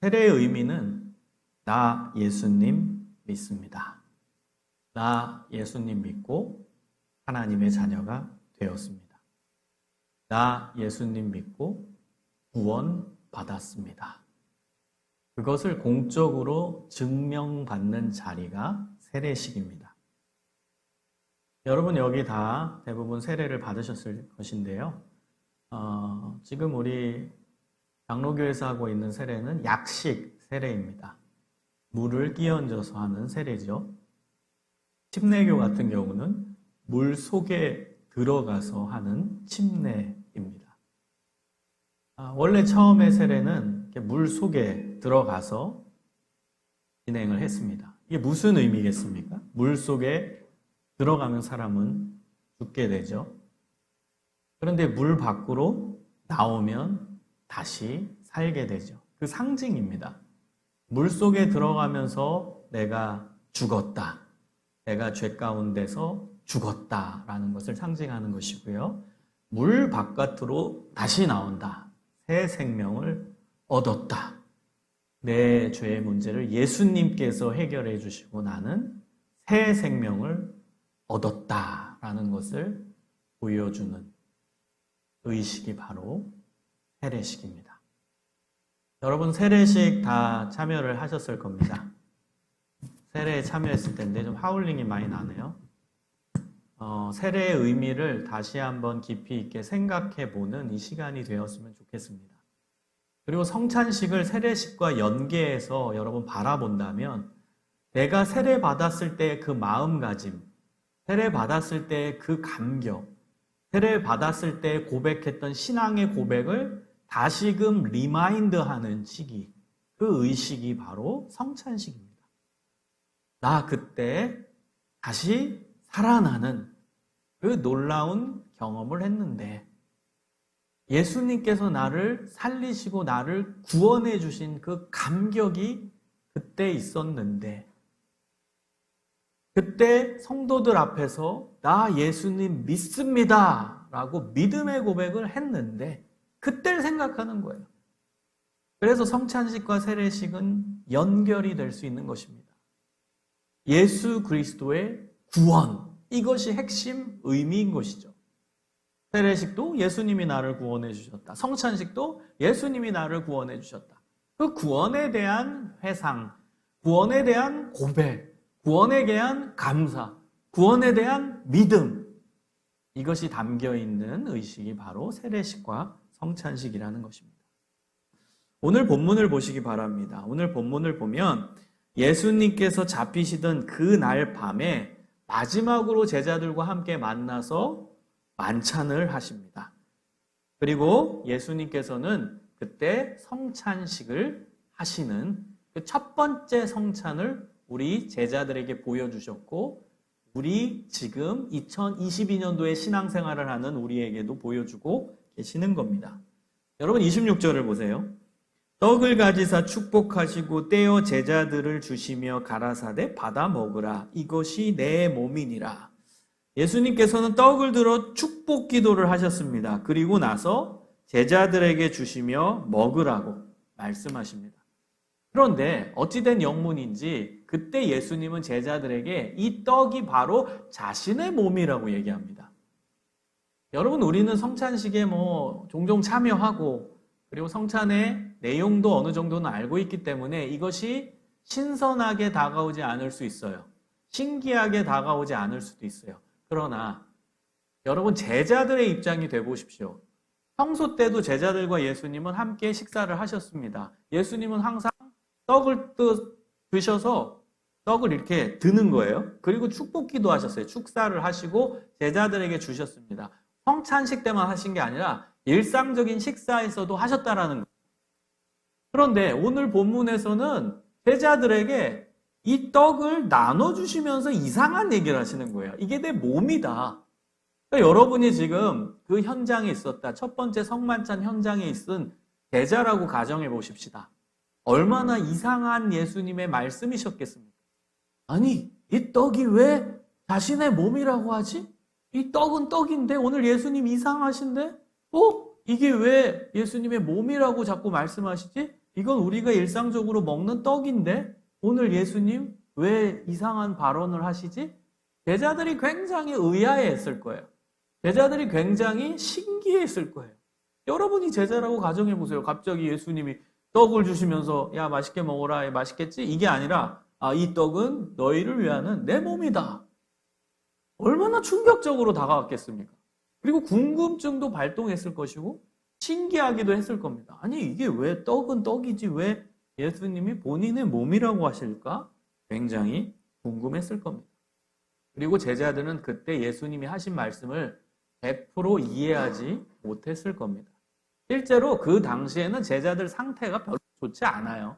세례의 의미는 나 예수님 믿습니다. 나 예수님 믿고 하나님의 자녀가 되었습니다. 나 예수님 믿고 구원받았습니다. 그것을 공적으로 증명받는 자리가 세례식입니다. 여러분 여기 다 대부분 세례를 받으셨을 것인데요. 지금 우리 장로교에서 하고 있는 세례는 약식 세례입니다. 물을 끼얹어서 하는 세례죠. 침례교 같은 경우는 물 속에 들어가서 하는 침례입니다. 원래 처음에 세례는 물 속에 들어가서 진행을 했습니다. 이게 무슨 의미겠습니까? 물 속에 들어가면 사람은 죽게 되죠. 그런데 물 밖으로 나오면 다시 살게 되죠. 그 상징입니다. 물 속에 들어가면서 내가 죽었다. 내가 죄 가운데서 죽었다라는 것을 상징하는 것이고요. 물 바깥으로 다시 나온다. 새 생명을 얻었다. 내 죄의 문제를 예수님께서 해결해 주시고 나는 새 생명을 얻었다라는 것을 보여주는 의식이 바로 세례식입니다. 여러분 세례식 다 참여를 하셨을 겁니다. 세례에 참여했을 텐데 좀 하울링이 많이 나네요. 세례의 의미를 다시 한번 깊이 있게 생각해 보는 이 시간이 되었으면 좋겠습니다. 그리고 성찬식을 세례식과 연계해서 여러분 바라본다면 내가 세례 받았을 때 그 마음가짐, 세례 받았을 때 그 감격, 세례 받았을 때 고백했던 신앙의 고백을 다시금 리마인드하는 시기, 그 의식이 바로 성찬식입니다. 나 그때 다시 살아나는 그 놀라운 경험을 했는데 예수님께서 나를 살리시고 나를 구원해 주신 그 감격이 그때 있었는데 그때 성도들 앞에서 나 예수님 믿습니다 라고 믿음의 고백을 했는데 그때를 생각하는 거예요. 그래서 성찬식과 세례식은 연결이 될 수 있는 것입니다. 예수 그리스도의 구원, 이것이 핵심 의미인 것이죠. 세례식도 예수님이 나를 구원해 주셨다. 성찬식도 예수님이 나를 구원해 주셨다. 그 구원에 대한 회상, 구원에 대한 고백, 구원에 대한 감사, 구원에 대한 믿음, 이것이 담겨있는 의식이 바로 세례식과 성찬식이라는 것입니다. 오늘 본문을 보시기 바랍니다. 오늘 본문을 보면 예수님께서 잡히시던 그날 밤에 마지막으로 제자들과 함께 만나서 만찬을 하십니다. 그리고 예수님께서는 그때 성찬식을 하시는 그 첫 번째 성찬을 우리 제자들에게 보여주셨고 우리 지금 2022년도에 신앙생활을 하는 우리에게도 보여주고 계시는 겁니다. 여러분 26절을 보세요. 떡을 가지사 축복하시고 떼어 제자들을 주시며 가라사대 받아 먹으라. 이것이 내 몸이니라. 예수님께서는 떡을 들어 축복 기도를 하셨습니다. 그리고 나서 제자들에게 주시며 먹으라고 말씀하십니다. 그런데 어찌된 영문인지 그때 예수님은 제자들에게 이 떡이 바로 자신의 몸이라고 얘기합니다. 여러분 우리는 성찬식에 종종 참여하고 그리고 성찬의 내용도 어느 정도는 알고 있기 때문에 이것이 신선하게 다가오지 않을 수 있어요. 신기하게 다가오지 않을 수도 있어요. 그러나 여러분 제자들의 입장이 돼 보십시오. 평소 때도 제자들과 예수님은 함께 식사를 하셨습니다. 예수님은 항상 떡을 드셔서 떡을 이렇게 드는 거예요. 그리고 축복기도 하셨어요. 축사를 하시고 제자들에게 주셨습니다. 성찬식 때만 하신 게 아니라 일상적인 식사에서도 하셨다라는 거예요. 그런데 오늘 본문에서는 제자들에게 이 떡을 나눠주시면서 이상한 얘기를 하시는 거예요. 이게 내 몸이다. 그러니까 여러분이 지금 그 현장에 있었다. 첫 번째 성만찬 현장에 있은 제자라고 가정해 보십시다. 얼마나 이상한 예수님의 말씀이셨겠습니까? 아니, 이 떡이 왜 자신의 몸이라고 하지? 이 떡은 떡인데 오늘 예수님 이상하신데? 이게 왜 예수님의 몸이라고 자꾸 말씀하시지? 이건 우리가 일상적으로 먹는 떡인데 오늘 예수님 왜 이상한 발언을 하시지? 제자들이 굉장히 의아해했을 거예요. 제자들이 굉장히 신기했을 거예요. 여러분이 제자라고 가정해 보세요. 갑자기 예수님이 떡을 주시면서 야 맛있게 먹어라, 맛있겠지? 이게 아니라 이 떡은 너희를 위하는 내 몸이다. 얼마나 충격적으로 다가왔겠습니까? 그리고 궁금증도 발동했을 것이고 신기하기도 했을 겁니다. 아니 이게 왜 떡은 떡이지 왜 예수님이 본인의 몸이라고 하실까? 굉장히 궁금했을 겁니다. 그리고 제자들은 그때 예수님이 하신 말씀을 100% 이해하지 못했을 겁니다. 실제로 그 당시에는 제자들 상태가 별로 좋지 않아요.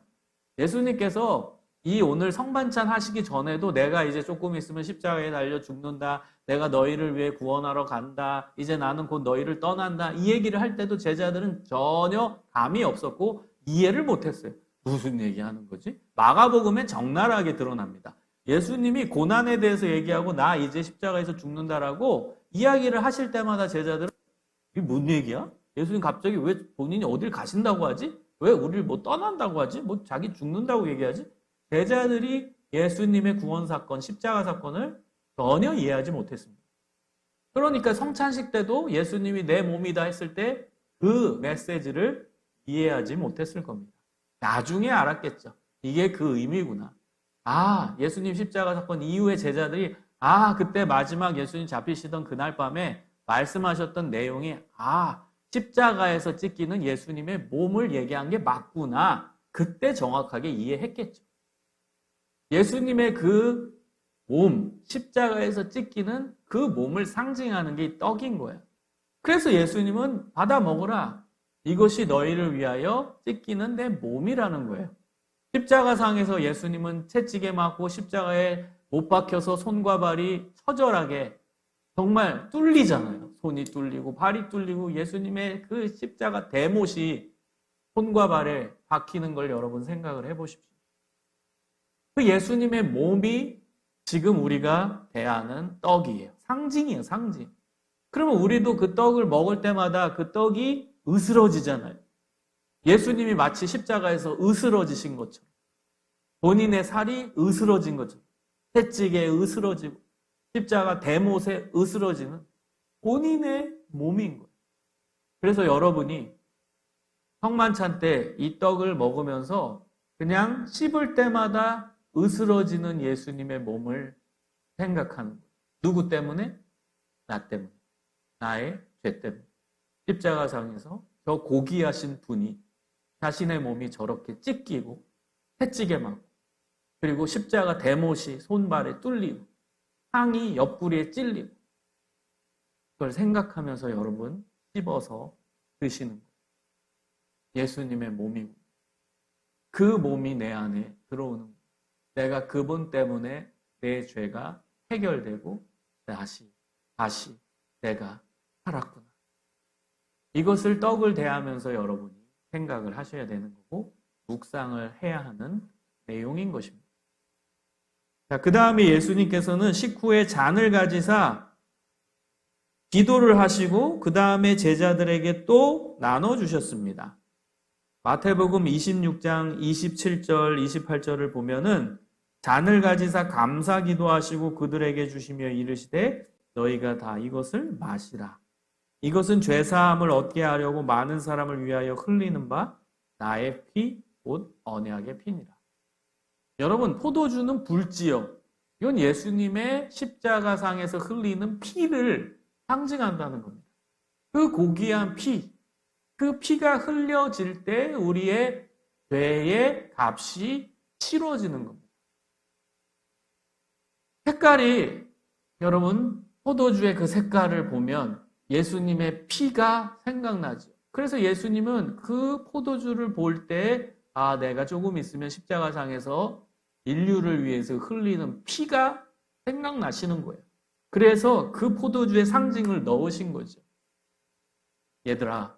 예수님께서 이 오늘 성만찬 하시기 전에도 내가 이제 조금 있으면 십자가에 달려 죽는다. 내가 너희를 위해 구원하러 간다. 이제 나는 곧 너희를 떠난다. 이 얘기를 할 때도 제자들은 전혀 감이 없었고 이해를 못했어요. 무슨 얘기하는 거지? 마가복음에 적나라하게 드러납니다. 예수님이 고난에 대해서 얘기하고 나 이제 십자가에서 죽는다라고 이야기를 하실 때마다 제자들은 이게 뭔 얘기야? 예수님 갑자기 왜 본인이 어딜 가신다고 하지? 왜 우리를 뭐 떠난다고 하지? 뭐 자기 죽는다고 얘기하지? 제자들이 예수님의 구원 사건, 십자가 사건을 전혀 이해하지 못했습니다. 그러니까 성찬식 때도 예수님이 내 몸이다 했을 때 그 메시지를 이해하지 못했을 겁니다. 나중에 알았겠죠. 이게 그 의미구나. 예수님 십자가 사건 이후에 제자들이 그때 마지막 예수님 잡히시던 그날 밤에 말씀하셨던 내용이 십자가에서 찢기는 예수님의 몸을 얘기한 게 맞구나. 그때 정확하게 이해했겠죠. 예수님의 그 몸, 십자가에서 찢기는 그 몸을 상징하는 게 떡인 거예요. 그래서 예수님은 받아 먹으라. 이것이 너희를 위하여 찢기는 내 몸이라는 거예요. 십자가상에서 예수님은 채찍에 맞고 십자가에 못 박혀서 손과 발이 처절하게 정말 뚫리잖아요. 손이 뚫리고 발이 뚫리고 예수님의 그 십자가 대못이 손과 발에 박히는 걸 여러분 생각을 해보십시오. 그 예수님의 몸이 지금 우리가 대하는 떡이에요. 상징이에요, 상징. 그러면 우리도 그 떡을 먹을 때마다 그 떡이 으스러지잖아요. 예수님이 마치 십자가에서 으스러지신 것처럼 본인의 살이 으스러진 것처럼 채찍에 으스러지고 십자가 대못에 으스러지는 본인의 몸인 거예요. 그래서 여러분이 성만찬 때 이 떡을 먹으면서 그냥 씹을 때마다 으스러지는 예수님의 몸을 생각하는 거예요. 누구 때문에? 나 때문에. 나의 죄 때문에. 십자가상에서 저 고귀하신 분이 자신의 몸이 저렇게 찢기고 채찍에 맞고 그리고 십자가 대못이 손발에 뚫리고 향이 옆구리에 찔리고 그걸 생각하면서 여러분 씹어서 드시는 거예요. 예수님의 몸이고 그 몸이 내 안에 들어오는 거예요. 내가 그분 때문에 내 죄가 해결되고 다시 내가 살았구나. 이것을 떡을 대하면서 여러분이 생각을 하셔야 되는 거고 묵상을 해야 하는 내용인 것입니다. 자, 그 다음에 예수님께서는 식후에 잔을 가지사 기도를 하시고 그 다음에 제자들에게 또 나눠주셨습니다. 마태복음 26장 27절 28절을 보면은 잔을 가지사 감사 기도하시고 그들에게 주시며 이르시되 너희가 다 이것을 마시라. 이것은 죄사함을 얻게 하려고 많은 사람을 위하여 흘리는 바 나의 피 곧 언약의 피니라. 여러분 포도주는 불지요. 이건 예수님의 십자가상에서 흘리는 피를 상징한다는 겁니다. 그 고귀한 피, 그 피가 흘려질 때 우리의 죄의 값이 치러지는 겁니다. 색깔이 여러분 포도주의 그 색깔을 보면 예수님의 피가 생각나죠. 그래서 예수님은 그 포도주를 볼 때 내가 조금 있으면 십자가상에서 인류를 위해서 흘리는 피가 생각나시는 거예요. 그래서 그 포도주의 상징을 넣으신 거죠. 얘들아,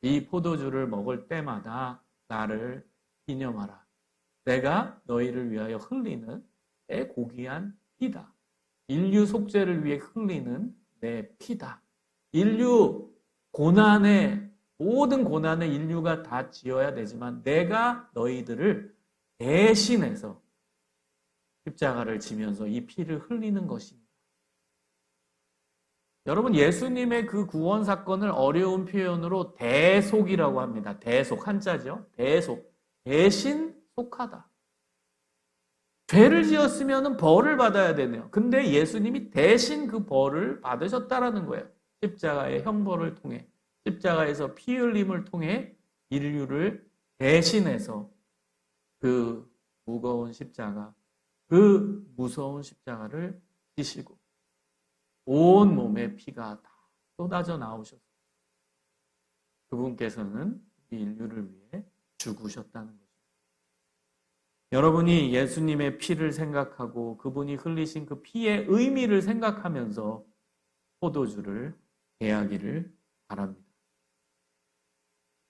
이 포도주를 먹을 때마다 나를 기념하라. 내가 너희를 위하여 흘리는 내 고귀한 피다. 인류 속죄를 위해 흘리는 내 피다. 인류 고난의 모든 고난을 인류가 다 지어야 되지만 내가 너희들을 대신해서 십자가를 지면서 이 피를 흘리는 것입니다. 여러분, 예수님의 그 구원 사건을 어려운 표현으로 대속이라고 합니다. 대속, 한자죠. 대속. 대신 속하다. 죄를 지었으면 벌을 받아야 되네요. 근데 예수님이 대신 그 벌을 받으셨다라는 거예요. 십자가의 형벌을 통해, 십자가에서 피 흘림을 통해 인류를 대신해서 그 무거운 십자가, 그 무서운 십자가를 지시고 온 몸에 피가 다 쏟아져 나오셨어요. 그분께서는 이 인류를 위해 죽으셨다는 것입니다. 여러분이 예수님의 피를 생각하고 그분이 흘리신 그 피의 의미를 생각하면서 포도주를 대하기를 바랍니다.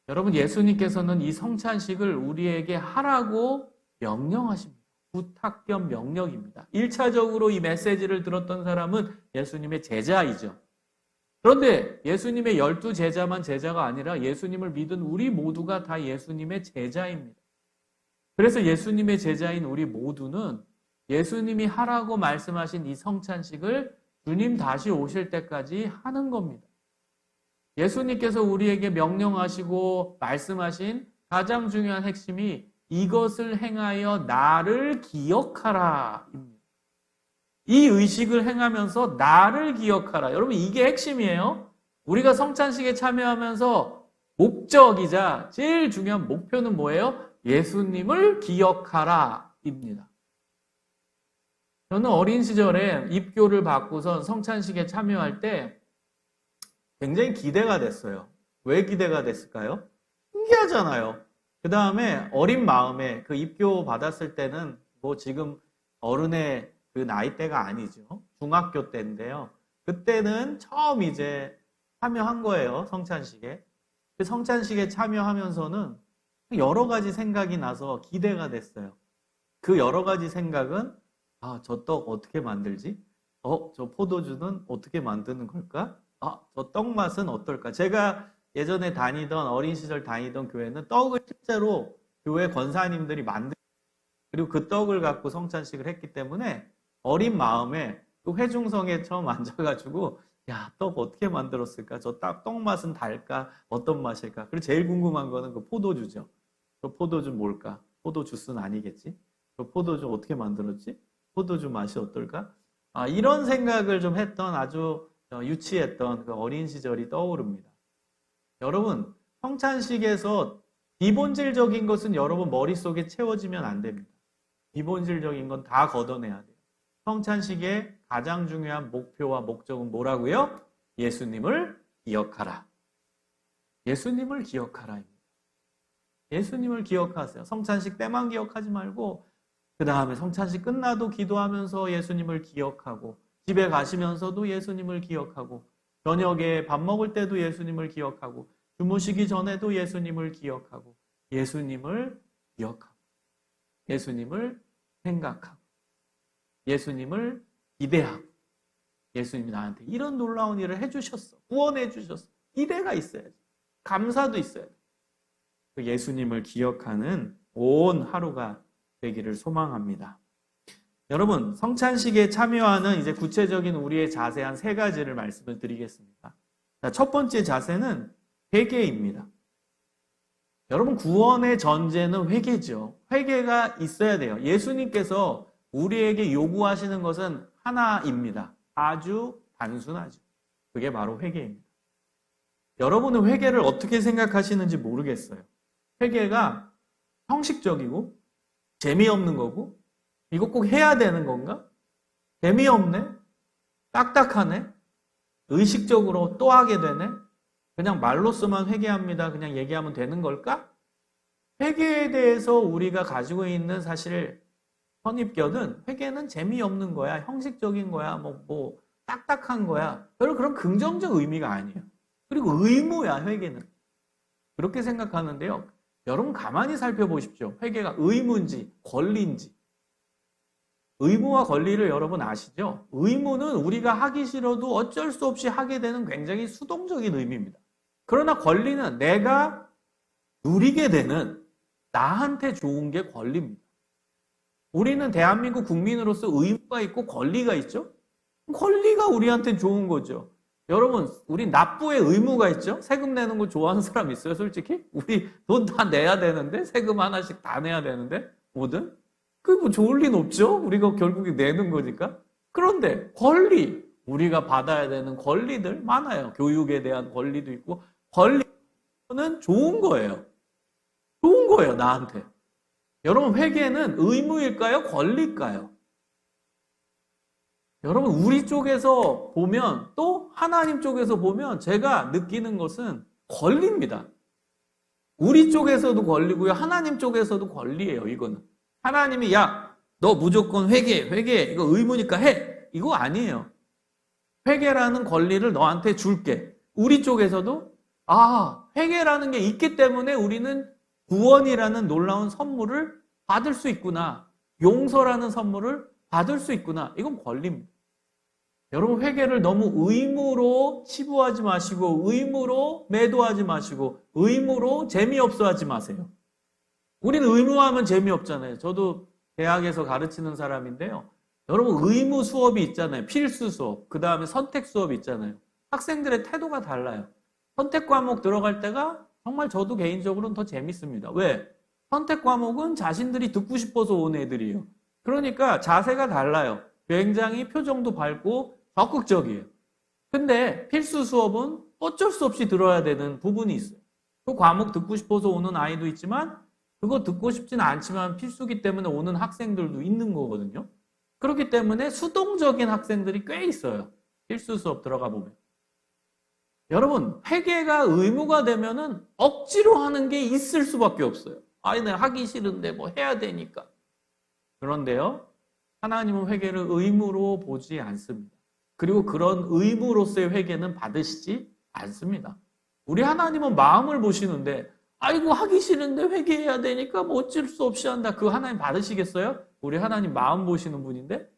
여러분, 예수님께서는 이 성찬식을 우리에게 하라고 명령하십니다. 부탁 겸 명령입니다. 1차적으로 이 메시지를 들었던 사람은 예수님의 제자이죠. 그런데 예수님의 12제자만 제자가 아니라 예수님을 믿은 우리 모두가 다 예수님의 제자입니다. 그래서 예수님의 제자인 우리 모두는 예수님이 하라고 말씀하신 이 성찬식을 주님 다시 오실 때까지 하는 겁니다. 예수님께서 우리에게 명령하시고 말씀하신 가장 중요한 핵심이 이것을 행하여 나를 기억하라 입니다. 이 의식을 행하면서 나를 기억하라. 여러분, 이게 핵심이에요. 우리가 성찬식에 참여하면서 목적이자 제일 중요한 목표는 뭐예요? 예수님을 기억하라 입니다. 저는 어린 시절에 입교를 받고선 성찬식에 참여할 때 굉장히 기대가 됐어요. 왜 기대가 됐을까요? 신기하잖아요. 그 다음에 어린 마음에 그 입교 받았을 때는 뭐 지금 어른의 그 나이대가 아니죠. 중학교 때인데요. 그때는 처음 이제 참여한 거예요. 성찬식에. 그 성찬식에 참여하면서는 여러 가지 생각이 나서 기대가 됐어요. 그 여러 가지 생각은 저 떡 어떻게 만들지? 저 포도주는 어떻게 만드는 걸까? 저 떡 맛은 어떨까? 제가 예전에 다니던 어린 시절 다니던 교회는 떡을 실제로 교회 권사님들이 그리고 그 떡을 갖고 성찬식을 했기 때문에 어린 마음에 그 회중성에 처음 앉아가지고 떡 어떻게 만들었을까? 저 떡 맛은 달까? 어떤 맛일까? 그리고 제일 궁금한 거는 그 포도주죠. 저 포도주 뭘까? 포도 주스는 아니겠지? 저 포도주 어떻게 만들었지? 포도주 맛이 어떨까? 이런 생각을 좀 했던 아주 유치했던 그 어린 시절이 떠오릅니다. 여러분, 성찬식에서 기본질적인 것은 여러분 머릿속에 채워지면 안 됩니다. 기본질적인 건 다 걷어내야 돼요. 성찬식의 가장 중요한 목표와 목적은 뭐라고요? 예수님을 기억하라. 예수님을 기억하라입니다. 예수님을 기억하세요. 성찬식 때만 기억하지 말고 그 다음에 성찬식 끝나도 기도하면서 예수님을 기억하고 집에 가시면서도 예수님을 기억하고 저녁에 밥 먹을 때도 예수님을 기억하고 주무시기 전에도 예수님을 기억하고 예수님을 기억하고 예수님을 생각하고 예수님을 기대하고 예수님이 나한테 이런 놀라운 일을 해주셨어. 구원해 주셨어. 기대가 있어야지. 감사도 있어야지. 예수님을 기억하는 온 하루가 되기를 소망합니다. 여러분, 성찬식에 참여하는 이제 구체적인 우리의 자세 한 3가지를 말씀을 드리겠습니다. 첫 번째 자세는 회개입니다. 여러분, 구원의 전제는 회개죠. 회개가 있어야 돼요. 예수님께서 우리에게 요구하시는 것은 하나입니다. 아주 단순하죠. 그게 바로 회개입니다. 여러분은 회개를 어떻게 생각하시는지 모르겠어요. 회개가 형식적이고 재미없는 거고 이거 꼭 해야 되는 건가? 재미없네? 딱딱하네? 의식적으로 또 하게 되네? 그냥 말로서만 회개합니다. 그냥 얘기하면 되는 걸까? 회개에 대해서 우리가 가지고 있는 사실 선입견은 회개는 재미없는 거야. 형식적인 거야. 뭐 딱딱한 거야. 별로 그런 긍정적 의미가 아니에요. 그리고 의무야, 회개는. 그렇게 생각하는데요. 여러분 가만히 살펴보십시오. 회개가 의무인지 권리인지. 의무와 권리를 여러분 아시죠? 의무는 우리가 하기 싫어도 어쩔 수 없이 하게 되는 굉장히 수동적인 의미입니다. 그러나 권리는 내가 누리게 되는 나한테 좋은 게 권리입니다. 우리는 대한민국 국민으로서 의무가 있고 권리가 있죠? 권리가 우리한테 좋은 거죠. 여러분, 우리 납부에 의무가 있죠? 세금 내는 거 좋아하는 사람 있어요, 솔직히? 우리 돈 다 내야 되는데? 세금 하나씩 다 내야 되는데? 뭐든? 그게 뭐 좋을 리는 없죠? 우리가 결국에 내는 거니까. 그런데 권리, 우리가 받아야 되는 권리들 많아요. 교육에 대한 권리도 있고, 권리는 좋은 거예요. 좋은 거예요, 나한테. 여러분, 회계는 의무일까요? 권리일까요? 여러분, 우리 쪽에서 보면, 또 하나님 쪽에서 보면 제가 느끼는 것은 권리입니다. 우리 쪽에서도 권리고요, 하나님 쪽에서도 권리예요, 이거는. 하나님이, 야, 너 무조건 회계, 이거 의무니까 해. 이거 아니에요. 회계라는 권리를 너한테 줄게. 우리 쪽에서도, 회계라는 게 있기 때문에 우리는 구원이라는 놀라운 선물을 받을 수 있구나. 용서라는 선물을 받을 수 있구나. 이건 권리입니다. 여러분, 회계를 너무 의무로 치부하지 마시고, 의무로 매도하지 마시고, 의무로 재미없어 하지 마세요. 우리는 의무하면 재미없잖아요. 저도 대학에서 가르치는 사람인데요. 여러분, 의무 수업이 있잖아요. 필수 수업. 그 다음에 선택 수업이 있잖아요. 학생들의 태도가 달라요. 선택 과목 들어갈 때가 정말 저도 개인적으로는 더 재밌습니다. 왜? 선택 과목은 자신들이 듣고 싶어서 온 애들이에요. 그러니까 자세가 달라요. 굉장히 표정도 밝고 적극적이에요. 근데 필수 수업은 어쩔 수 없이 들어야 되는 부분이 있어요. 그 과목 듣고 싶어서 오는 아이도 있지만 그거 듣고 싶지는 않지만 필수기 때문에 오는 학생들도 있는 거거든요. 그렇기 때문에 수동적인 학생들이 꽤 있어요. 필수 수업 들어가 보면. 여러분, 회계가 의무가 되면은 억지로 하는 게 있을 수밖에 없어요. 내가 하기 싫은데 뭐 해야 되니까. 그런데요, 하나님은 회계를 의무로 보지 않습니다. 그리고 그런 의무로서의 회계는 받으시지 않습니다. 우리 하나님은 마음을 보시는데, 아이고 하기 싫은데 회계해야 되니까 뭐 어쩔 수 없이 한다. 그거 하나님 받으시겠어요? 우리 하나님 마음 보시는 분인데.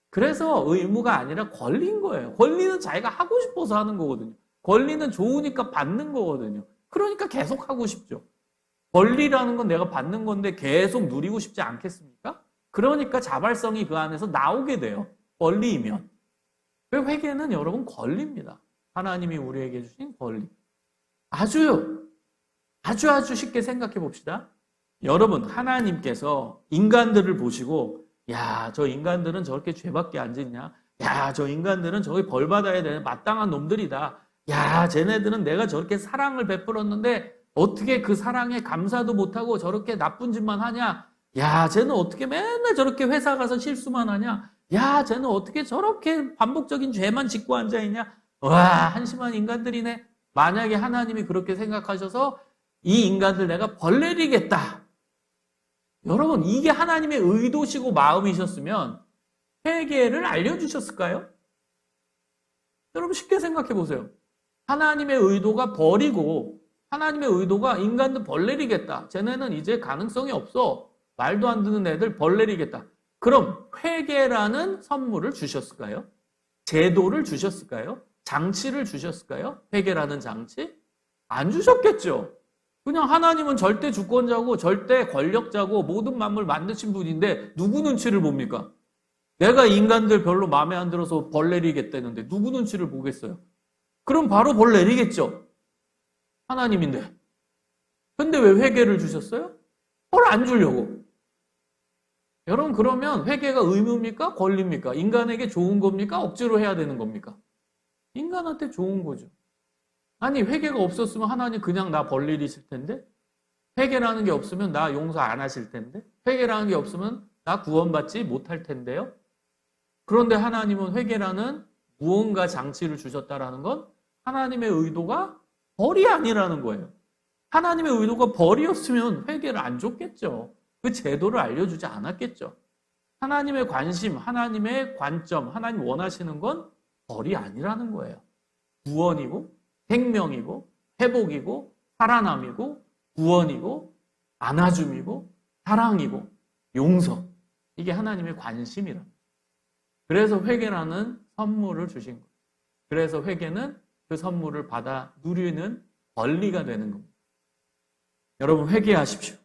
그래서 의무가 아니라 권리인 거예요. 권리는 자기가 하고 싶어서 하는 거거든요. 권리는 좋으니까 받는 거거든요. 그러니까 계속 하고 싶죠. 권리라는 건 내가 받는 건데 계속 누리고 싶지 않겠습니까? 그러니까 자발성이 그 안에서 나오게 돼요. 권리이면. 회계는 여러분 권리입니다. 하나님이 우리에게 주신 권리. 아주 쉽게 생각해 봅시다. 여러분, 하나님께서 인간들을 보시고, 야, 저 인간들은 저렇게 죄밖에 안 짓냐? 야, 저 인간들은 저기 벌 받아야 되는 마땅한 놈들이다. 야, 쟤네들은 내가 저렇게 사랑을 베풀었는데 어떻게 그 사랑에 감사도 못하고 저렇게 나쁜 짓만 하냐? 야, 쟤는 어떻게 맨날 저렇게 회사 가서 실수만 하냐? 야, 쟤는 어떻게 저렇게 반복적인 죄만 짓고 앉아있냐? 와, 한심한 인간들이네. 만약에 하나님이 그렇게 생각하셔서 이 인간들 내가 벌 내리겠다. 여러분, 이게 하나님의 의도시고 마음이셨으면 회개를 알려주셨을까요? 여러분, 쉽게 생각해 보세요. 하나님의 의도가 벌이고 하나님의 의도가 인간들 벌 내리겠다. 쟤네는 이제 가능성이 없어. 말도 안 듣는 애들 벌 내리겠다. 그럼 회개라는 선물을 주셨을까요? 제도를 주셨을까요? 장치를 주셨을까요? 회개라는 장치? 안 주셨겠죠. 그냥 하나님은 절대 주권자고 절대 권력자고 모든 만물 만드신 분인데 누구 눈치를 봅니까? 내가 인간들 별로 마음에 안 들어서 벌 내리겠다는데 누구 눈치를 보겠어요? 그럼 바로 벌 내리겠죠. 하나님인데. 근데 왜 회개를 주셨어요? 벌 안 주려고. 여러분, 그러면 회개가 의무입니까? 권리입니까? 인간에게 좋은 겁니까? 억지로 해야 되는 겁니까? 인간한테 좋은 거죠. 아니, 회개가 없었으면 하나님 그냥 나 벌 내리실 텐데, 회개라는 게 없으면 나 용서 안 하실 텐데, 회개라는 게 없으면 나 구원받지 못할 텐데요. 그런데 하나님은 회개라는 무언가 장치를 주셨다라는 건 하나님의 의도가 벌이 아니라는 거예요. 하나님의 의도가 벌이었으면 회개를 안 줬겠죠. 그 제도를 알려주지 않았겠죠. 하나님의 관심, 하나님의 관점, 하나님 원하시는 건 벌이 아니라는 거예요. 구원이고 생명이고 회복이고 살아남이고 구원이고 안아줌이고 사랑이고 용서. 이게 하나님의 관심이랍니다. 그래서 회개라는 선물을 주신 거예요. 그래서 회개는 그 선물을 받아 누리는 권리가 되는 겁니다. 여러분 회개하십시오.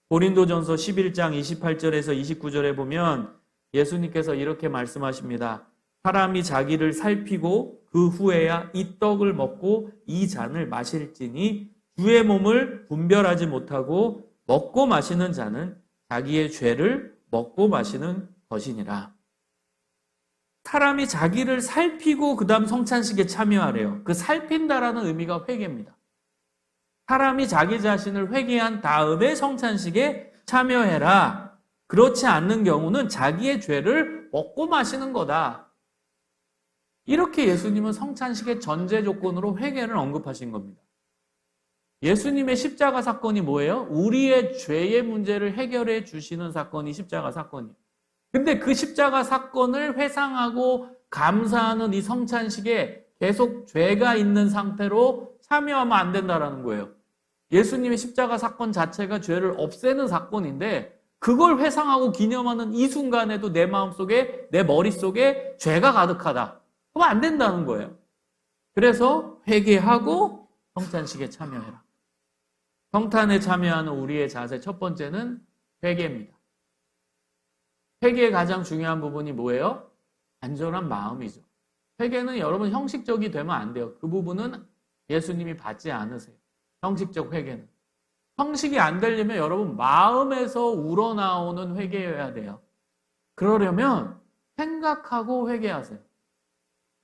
고린도전서 11장 28절에서 29절에 보면 예수님께서 이렇게 말씀하십니다. 사람이 자기를 살피고 그 후에야 이 떡을 먹고 이 잔을 마실지니 주의 몸을 분별하지 못하고 먹고 마시는 자는 자기의 죄를 먹고 마시는 것이니라. 사람이 자기를 살피고 그 다음 성찬식에 참여하래요. 그 살핀다라는 의미가 회개입니다. 사람이 자기 자신을 회개한 다음에 성찬식에 참여해라. 그렇지 않는 경우는 자기의 죄를 먹고 마시는 거다. 이렇게 예수님은 성찬식의 전제 조건으로 회개를 언급하신 겁니다. 예수님의 십자가 사건이 뭐예요? 우리의 죄의 문제를 해결해 주시는 사건이 십자가 사건이에요. 근데 그 십자가 사건을 회상하고 감사하는 이 성찬식에 계속 죄가 있는 상태로 참여하면 안 된다는 거예요. 예수님의 십자가 사건 자체가 죄를 없애는 사건인데 그걸 회상하고 기념하는 이 순간에도 내 마음속에, 내 머릿속에 죄가 가득하다. 그러면 안 된다는 거예요. 그래서 회개하고 성찬식에 참여해라. 성탄에 참여하는 우리의 자세 첫 번째는 회개입니다. 회개의 가장 중요한 부분이 뭐예요? 간절한 마음이죠. 회개는 여러분 형식적이 되면 안 돼요. 그 부분은 예수님이 받지 않으세요. 형식적 회개는. 형식이 안 되려면 여러분 마음에서 우러나오는 회개여야 돼요. 그러려면 생각하고 회개하세요.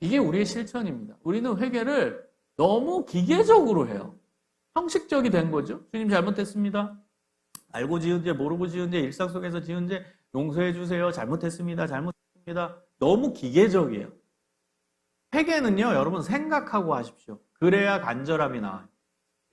이게 우리의 실천입니다. 우리는 회개를 너무 기계적으로 해요. 형식적이 된 거죠. 주님 잘못했습니다. 알고 지은 죄, 모르고 지은 죄, 일상 속에서 지은 죄 용서해 주세요. 잘못했습니다. 잘못했습니다. 너무 기계적이에요. 회개는요, 여러분 생각하고 하십시오. 그래야 간절함이 나와요.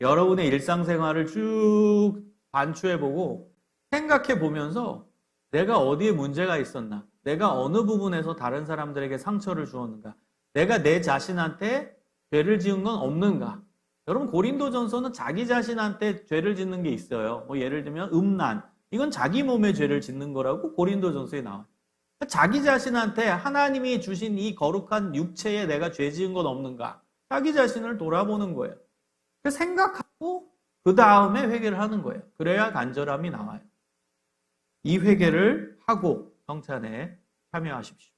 여러분의 일상생활을 쭉 반추해보고 생각해 보면서 내가 어디에 문제가 있었나? 내가 어느 부분에서 다른 사람들에게 상처를 주었는가? 내가 내 자신한테 죄를 지은 건 없는가? 여러분 고린도전서는 자기 자신한테 죄를 짓는 게 있어요. 뭐 예를 들면 음란. 이건 자기 몸에 죄를 짓는 거라고 고린도전서에 나와요. 자기 자신한테 하나님이 주신 이 거룩한 육체에 내가 죄 지은 건 없는가? 자기 자신을 돌아보는 거예요. 생각하고 그 다음에 회개를 하는 거예요. 그래야 간절함이 나와요. 이 회개를 하고 성찬에 참여하십시오.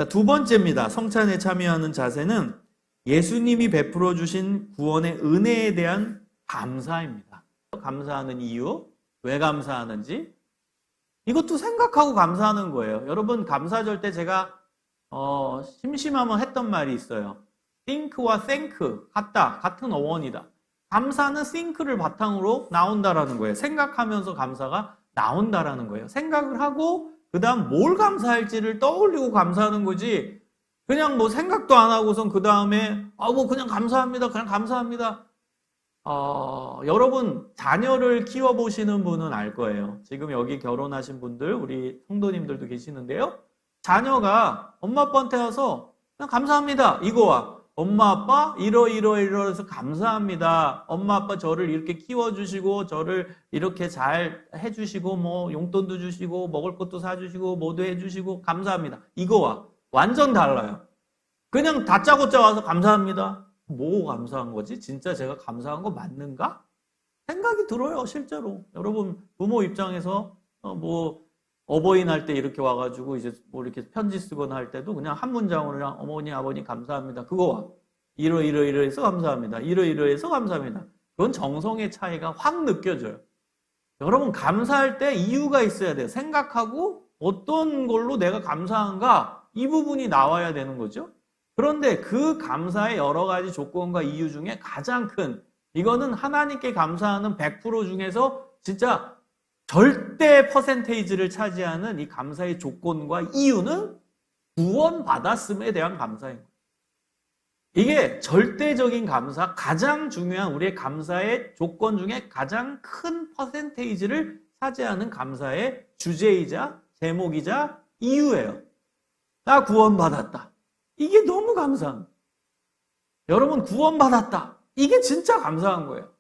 두 번째입니다. 성찬에 참여하는 자세는 예수님이 베풀어 주신 구원의 은혜에 대한 감사입니다. 감사하는 이유, 왜 감사하는지 이것도 생각하고 감사하는 거예요. 여러분 감사절 때 제가 심심하면 했던 말이 있어요. think와 thank 같은 어원이다. 감사는 think를 바탕으로 나온다라는 거예요. 생각하면서 감사가 나온다라는 거예요. 생각을 하고 그 다음 뭘 감사할지를 떠올리고 감사하는 거지. 그냥 뭐 생각도 안 하고선 그 다음에 뭐 그냥 감사합니다. 그냥 감사합니다. 여러분 자녀를 키워보시는 분은 알 거예요. 지금 여기 결혼하신 분들 우리 성도님들도 계시는데요. 자녀가 엄마 아빠한테 와서 그냥 감사합니다. 이거와 엄마 아빠 이러해서 감사합니다. 엄마 아빠 저를 이렇게 키워주시고 저를 이렇게 잘 해주시고 뭐 용돈도 주시고 먹을 것도 사주시고 뭐도 해주시고 감사합니다. 이거와 완전 달라요. 그냥 다짜고짜 와서 감사합니다. 뭐 감사한 거지? 진짜 제가 감사한 거 맞는가? 생각이 들어요, 실제로. 여러분 부모 입장에서 뭐 어버이날 때 이렇게 와가지고 이제 뭐 이렇게 편지 쓰거나 할 때도 그냥 한 문장으로 그냥 어머니 아버님 감사합니다. 그거와 이러이러해서 감사합니다. 이러이러해서 감사합니다. 그건 정성의 차이가 확 느껴져요. 여러분 감사할 때 이유가 있어야 돼요. 생각하고 어떤 걸로 내가 감사한가 이 부분이 나와야 되는 거죠. 그런데 그 감사의 여러 가지 조건과 이유 중에 가장 큰 이거는 하나님께 감사하는 100% 중에서 진짜 절대 퍼센테이지를 차지하는 이 감사의 조건과 이유는 구원받았음에 대한 감사인 거예요. 이게 절대적인 감사, 가장 중요한 우리의 감사의 조건 중에 가장 큰 퍼센테이지를 차지하는 감사의 주제이자 제목이자 이유예요. 나 구원받았다. 이게 너무 감사한 거예요. 여러분 구원받았다. 이게 진짜 감사한 거예요.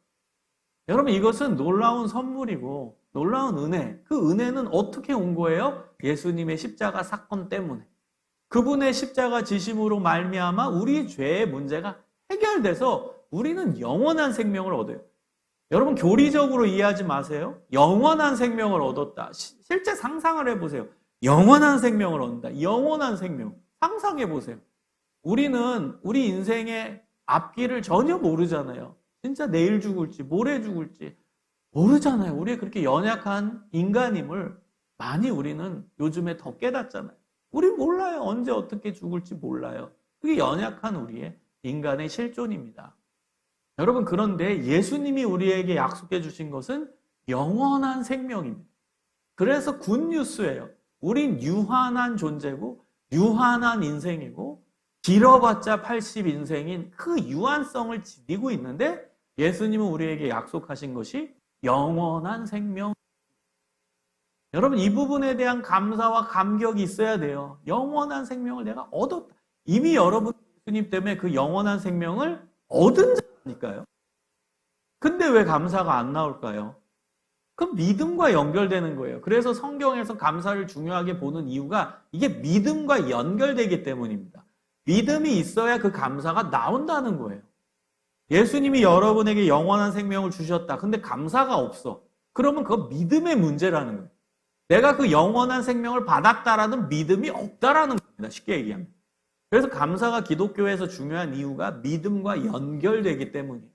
여러분 이것은 놀라운 선물이고 놀라운 은혜. 그 은혜는 어떻게 온 거예요? 예수님의 십자가 사건 때문에. 그분의 십자가 지심으로 말미암아 우리 죄의 문제가 해결돼서 우리는 영원한 생명을 얻어요. 여러분 교리적으로 이해하지 마세요. 영원한 생명을 얻었다. 실제 상상을 해보세요. 영원한 생명을 얻는다. 영원한 생명. 상상해보세요. 우리는 우리 인생의 앞길을 전혀 모르잖아요. 진짜 내일 죽을지 모레 죽을지 모르잖아요. 우리의 그렇게 연약한 인간임을 많이 우리는 요즘에 더 깨닫잖아요. 우리 몰라요. 언제 어떻게 죽을지 몰라요. 그게 연약한 우리의 인간의 실존입니다. 여러분 그런데 예수님이 우리에게 약속해 주신 것은 영원한 생명입니다. 그래서 굿뉴스예요. 우린 유한한 존재고 유한한 인생이고 길어봤자 80인생인 그 유한성을 지니고 있는데 예수님은 우리에게 약속하신 것이 영원한 생명. 여러분 이 부분에 대한 감사와 감격이 있어야 돼요. 영원한 생명을 내가 얻었다. 이미 여러분 예수님 때문에 그 영원한 생명을 얻은 자니까요. 근데 왜 감사가 안 나올까요? 그 믿음과 연결되는 거예요. 그래서 성경에서 감사를 중요하게 보는 이유가 이게 믿음과 연결되기 때문입니다. 믿음이 있어야 그 감사가 나온다는 거예요. 예수님이 여러분에게 영원한 생명을 주셨다. 근데 감사가 없어. 그러면 그거 믿음의 문제라는 거예요. 내가 그 영원한 생명을 받았다라는 믿음이 없다라는 겁니다. 쉽게 얘기하면. 그래서 감사가 기독교에서 중요한 이유가 믿음과 연결되기 때문이에요.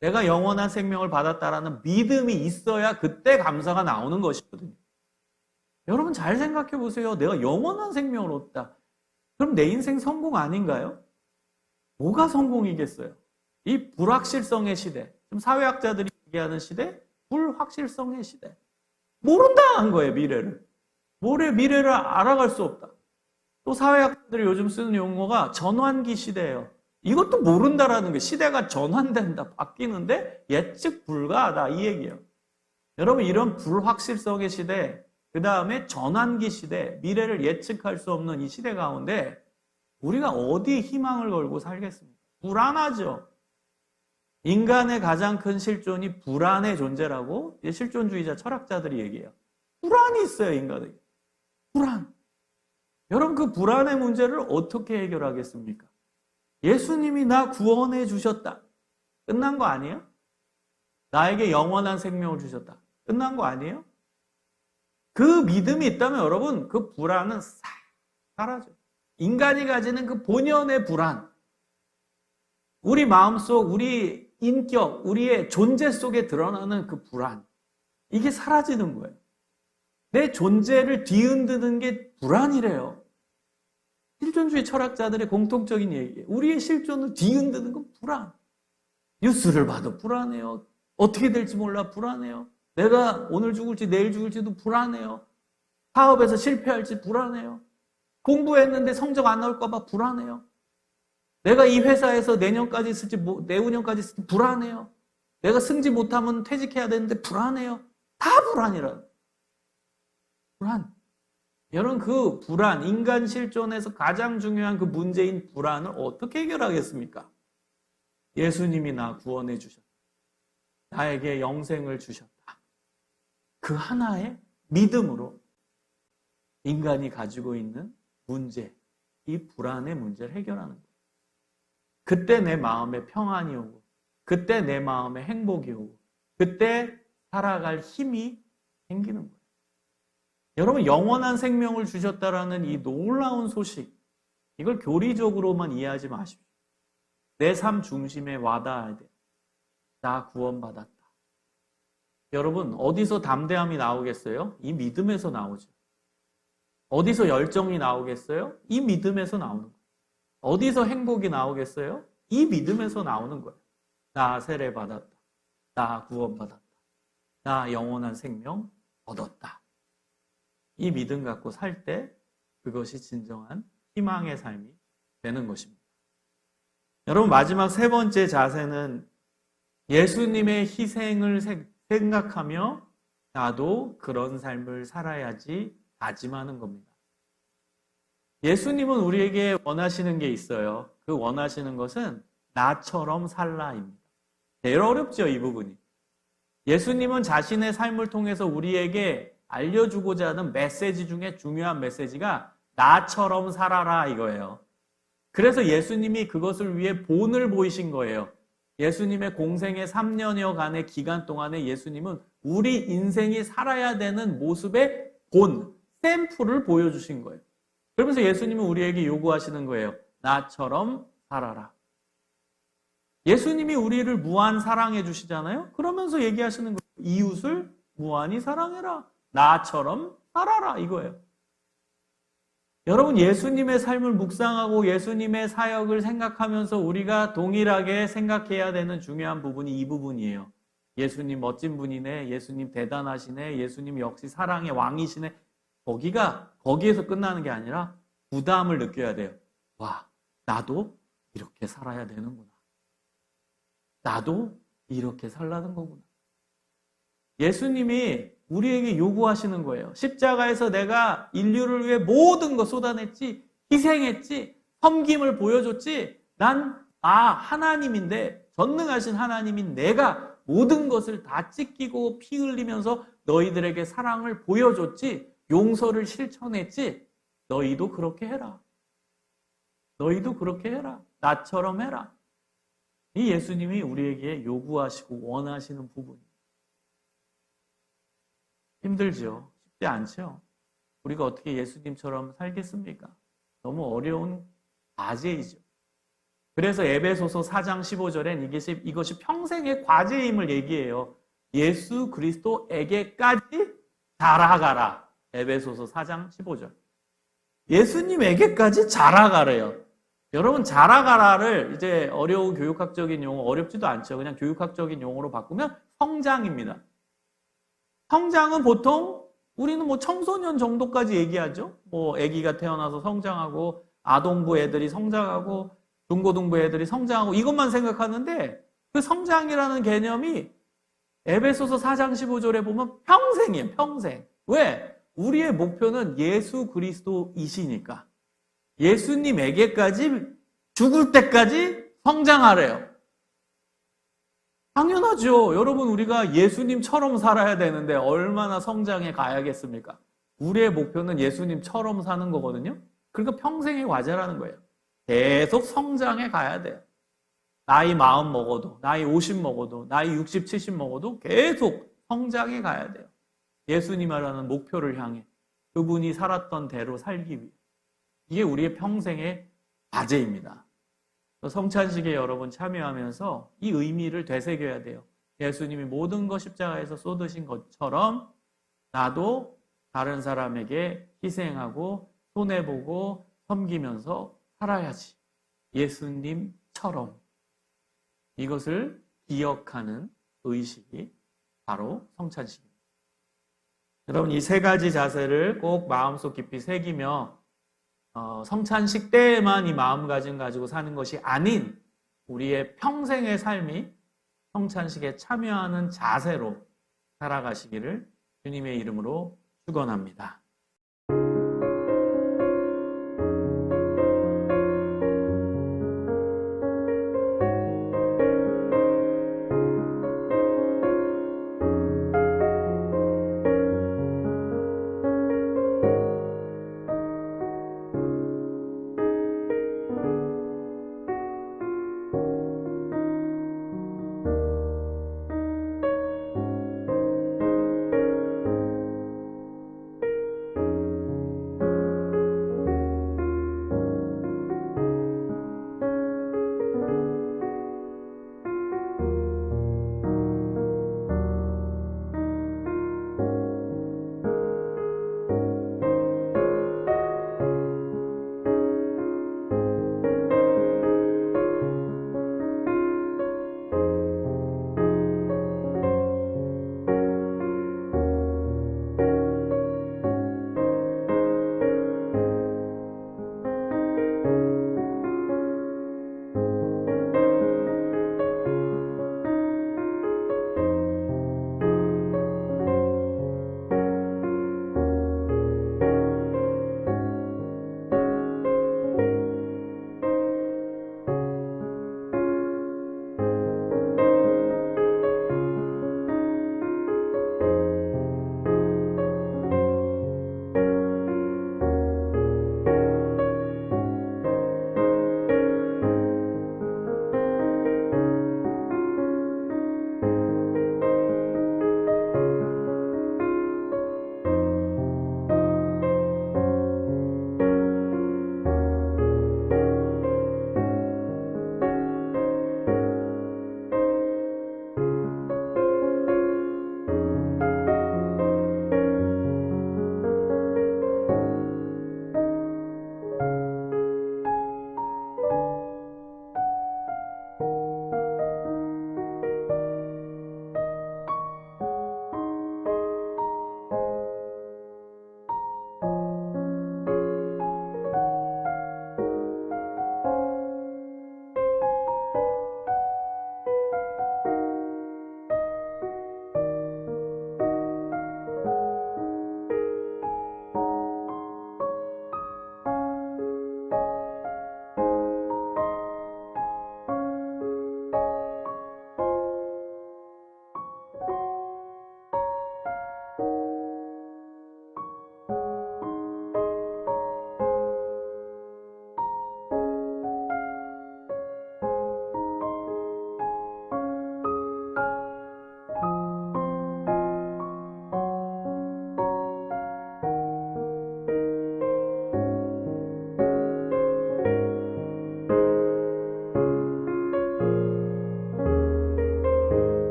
내가 영원한 생명을 받았다라는 믿음이 있어야 그때 감사가 나오는 것이거든요. 여러분 잘 생각해 보세요. 내가 영원한 생명을 얻다. 그럼 내 인생 성공 아닌가요? 뭐가 성공이겠어요? 이 불확실성의 시대, 좀 사회학자들이 얘기하는 시대, 불확실성의 시대. 모른다 한 거예요, 미래를. 미래를 알아갈 수 없다. 또 사회학자들이 요즘 쓰는 용어가 전환기 시대예요. 이것도 모른다라는 게 시대가 전환된다, 바뀌는데 예측 불가하다 이 얘기예요. 여러분 이런 불확실성의 시대, 그 다음에 전환기 시대, 미래를 예측할 수 없는 이 시대 가운데 우리가 어디 희망을 걸고 살겠습니까? 불안하죠. 인간의 가장 큰 실존이 불안의 존재라고 실존주의자 철학자들이 얘기해요. 불안이 있어요, 인간에게. 불안. 여러분 그 불안의 문제를 어떻게 해결하겠습니까? 예수님이 나 구원해 주셨다. 끝난 거 아니에요? 나에게 영원한 생명을 주셨다. 끝난 거 아니에요? 그 믿음이 있다면 여러분 그 불안은 싹 사라져요. 인간이 가지는 그 본연의 불안, 우리 마음속, 우리 인격, 우리의 존재 속에 드러나는 그 불안, 이게 사라지는 거예요. 내 존재를 뒤흔드는 게 불안이래요. 실존주의 철학자들의 공통적인 얘기예요. 우리의 실존을 뒤흔드는 건 불안. 뉴스를 봐도 불안해요. 어떻게 될지 몰라 불안해요. 내가 오늘 죽을지 내일 죽을지도 불안해요. 사업에서 실패할지 불안해요. 공부했는데 성적 안 나올까 봐 불안해요. 내가 이 회사에서 내년까지 있을지 내후년까지 있을지 불안해요. 내가 승지 못하면 퇴직해야 되는데 불안해요. 다 불안이라. 불안. 여러분 그 불안, 인간 실존에서 가장 중요한 그 문제인 불안을 어떻게 해결하겠습니까? 예수님이 나 구원해 주셨다. 나에게 영생을 주셨다. 그 하나의 믿음으로 인간이 가지고 있는 문제, 이 불안의 문제를 해결하는 거예요. 그때 내 마음에 평안이 오고, 그때 내 마음에 행복이 오고, 그때 살아갈 힘이 생기는 거예요. 여러분 영원한 생명을 주셨다라는 이 놀라운 소식, 이걸 교리적으로만 이해하지 마십시오. 내 삶 중심에 와닿아야 돼요. 나 구원받았다. 여러분 어디서 담대함이 나오겠어요? 이 믿음에서 나오죠. 어디서 열정이 나오겠어요? 이 믿음에서 나오는 거예요. 어디서 행복이 나오겠어요? 이 믿음에서 나오는 거예요. 나 세례받았다. 나 구원받았다. 나 영원한 생명 얻었다. 이 믿음 갖고 살 때 그것이 진정한 희망의 삶이 되는 것입니다. 여러분 마지막 세 번째 자세는 예수님의 희생을 생각하며 나도 그런 삶을 살아야지 다짐하는 겁니다. 예수님은 우리에게 원하시는 게 있어요. 그 원하시는 것은 나처럼 살라입니다. 제일 어렵죠, 이 부분이. 예수님은 자신의 삶을 통해서 우리에게 알려주고자 하는 메시지 중에 중요한 메시지가 나처럼 살아라 이거예요. 그래서 예수님이 그것을 위해 본을 보이신 거예요. 예수님의 공생의 3년여간의 기간 동안에 예수님은 우리 인생이 살아야 되는 모습의 본, 샘플을 보여주신 거예요. 그러면서 예수님은 우리에게 요구하시는 거예요. 나처럼 살아라. 예수님이 우리를 무한 사랑해 주시잖아요. 그러면서 얘기하시는 거예요. 이웃을 무한히 사랑해라. 나처럼 살아라. 이거예요. 여러분, 예수님의 삶을 묵상하고 예수님의 사역을 생각하면서 우리가 동일하게 생각해야 되는 중요한 부분이 이 부분이에요. 예수님 멋진 분이네. 예수님 대단하시네. 예수님 역시 사랑의 왕이시네. 거기에서 끝나는 게 아니라 부담을 느껴야 돼요. 와, 나도 이렇게 살아야 되는구나. 나도 이렇게 살라는 거구나. 예수님이 우리에게 요구하시는 거예요. 십자가에서 내가 인류를 위해 모든 거 쏟아냈지, 희생했지, 섬김을 보여줬지, 하나님인데, 전능하신 하나님인 내가 모든 것을 다 찢기고 피 흘리면서 너희들에게 사랑을 보여줬지, 용서를 실천했지, 너희도 그렇게 해라. 너희도 그렇게 해라. 나처럼 해라. 이 예수님이 우리에게 요구하시고 원하시는 부분이에요. 힘들죠? 쉽지 않죠? 우리가 어떻게 예수님처럼 살겠습니까? 너무 어려운 과제이죠. 그래서 에베소서 4장 15절엔 이것이 평생의 과제임을 얘기해요. 예수 그리스도에게까지 자라가라. 에베소서 4장 15절. 예수님에게까지 자라가래요. 여러분, 자라가라를 이제 어려운 교육학적인 용어, 어렵지도 않죠. 그냥 교육학적인 용어로 바꾸면 성장입니다. 성장은 보통 우리는 청소년 정도까지 얘기하죠. 아기가 태어나서 성장하고 아동부 애들이 성장하고 중고등부 애들이 성장하고 이것만 생각하는데 그 성장이라는 개념이 에베소서 4장 15절에 보면 평생이에요. 평생. 왜? 우리의 목표는 예수 그리스도이시니까. 예수님에게까지 죽을 때까지 성장하래요. 당연하죠. 여러분, 우리가 예수님처럼 살아야 되는데 얼마나 성장해 가야겠습니까? 우리의 목표는 예수님처럼 사는 거거든요. 그러니까 평생의 과제라는 거예요. 계속 성장해 가야 돼요. 나이 40 먹어도, 나이 50 먹어도, 나이 60, 70 먹어도 계속 성장해 가야 돼요. 예수님이라는 목표를 향해 그분이 살았던 대로 살기 위해. 이게 우리의 평생의 과제입니다. 성찬식에 여러분 참여하면서 이 의미를 되새겨야 돼요. 예수님이 모든 것 십자가에서 쏟으신 것처럼 나도 다른 사람에게 희생하고 손해보고 섬기면서 살아야지. 예수님처럼. 이것을 기억하는 의식이 바로 성찬식입니다. 여러분, 이 세 가지 자세를 꼭 마음속 깊이 새기며 성찬식 때에만 이 마음가짐 가지고 사는 것이 아닌 우리의 평생의 삶이 성찬식에 참여하는 자세로 살아가시기를 주님의 이름으로 축원합니다.